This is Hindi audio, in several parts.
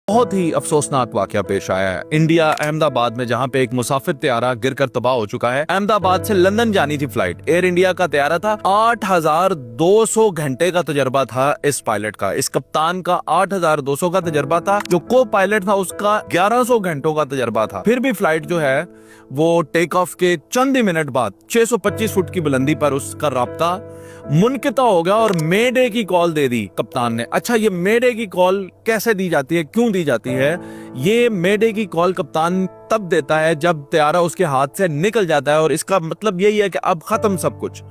बहुत ही अफसोसनाक वाकया पेश आया है इंडिया अहमदाबाद में, जहां पे एक मुसाफिर त्यारा गिरकर तबाह हो चुका है। अहमदाबाद से लंदन जानी थी फ्लाइट, एयर इंडिया का त्यारा था। 8,200 घंटे का तजर्बा था इस पायलट का, इस कप्तान का 8,200 का तजर्बा था। जो को पायलट था उसका 1100 घंटों का तजर्बा था। फिर भी फ्लाइट जो है वो टेक ऑफ के चंद ही मिनट बाद 625 फुट की बुलंदी पर उसका राब्ता मुनक़िता हो गया और मेडे की कॉल दे दी कप्तान ने। अच्छा, ये मेडे की कॉल कैसे दी जाती है, क्यों दी जाती है? ये मेडे की कॉल कप्तान तब देता है जब त्यारा उसके हाथ से निकल जाता है, और इसका मतलब यही है कि अब खत्म सब कुछ।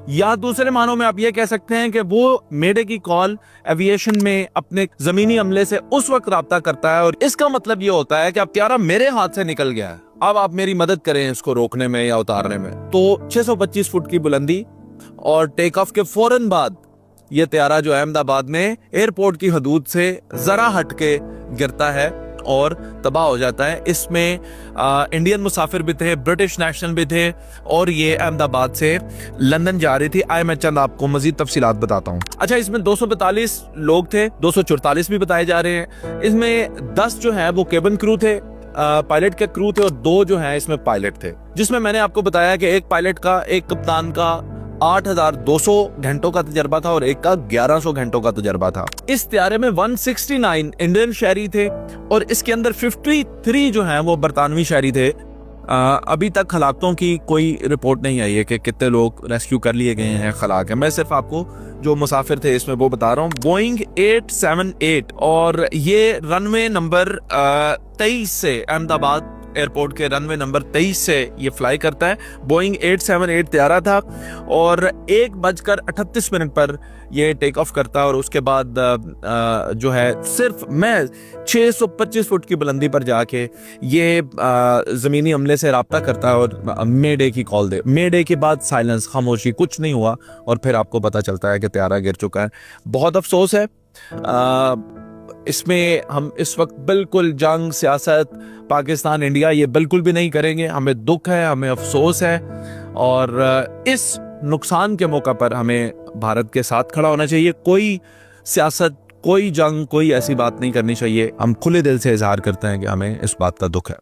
या दूसरे मानों में आप ये कह सकते हैं कि वो मेडे की कॉल एविएशन में अपने जमीनी अमले से उस वक्त राब्ता करता है, और इसका मतलब ये होता है कि अब त्यारा मेरे हाथ से निकल गया है, अब आप मेरी मदद करें इसको रोकने में या उतारने में। तो 625 फुट की बुलंदी और टेक ऑफ के फौरन बाद यह त्यारा जो अहमदाबाद में एयरपोर्ट की हदूद से जरा हटके गिरता है और तबाह हो जाता है। इसमें इंडियन मुसाफिर भी थे, ब्रिटिश नेशनल भी थे, और ये अहमदाबाद से लंदन जा रही थी। आए मैं चंद आपको मजीद तफसीलात बताता हूँ। अच्छा, इसमें 242 लोग थे, 244 भी बताए जा रहे हैं। इसमें 10 जो है वो केबिन क्रू थे, पायलट के क्रू थे, और 2 जो हैं इसमें पायलट थे। जिसमें मैंने आपको बताया कि एक पायलट का, एक कप्तान का 8,200 घंटों का तजर्बा था और एक का 1100 घंटों का तजर्बा था। इस त्यारे में 169 इंडियन शहरी थे और इसके अंदर 53 जो हैं वो बरतानवी शहरी थे। अभी तक हलाकतों की कोई रिपोर्ट नहीं आई है कि कितने लोग रेस्क्यू कर लिए गए हैं, हलाक है। मैं सिर्फ आपको जो मुसाफिर थे इसमें वो बता रहा हूँ। बोइंग 878 और ये रनवे नंबर 23 से, अहमदाबाद एयरपोर्ट के रनवे नंबर 23 से ये फ्लाई करता है। बोइंग 878 त्यारा था और 1:38 पर ये टेक ऑफ करता है, और उसके बाद जो है सिर्फ मैं 625 फुट की बुलंदी पर जाके ये जमीनी अमले से राब्ता करता है और मेडे की कॉल दे। मेडे के बाद साइलेंस, खामोशी, कुछ नहीं हुआ, और फिर आपको पता चलता है कि त्यारा गिर चुका है। बहुत अफसोस है। इसमें हम इस वक्त बिल्कुल जंग, सियासत, पाकिस्तान इंडिया ये बिल्कुल भी नहीं करेंगे। हमें दुख है, हमें अफसोस है, और इस नुकसान के मौका पर हमें भारत के साथ खड़ा होना चाहिए। कोई सियासत, कोई जंग, कोई ऐसी बात नहीं करनी चाहिए। हम खुले दिल से इजहार करते हैं कि हमें इस बात का दुख है।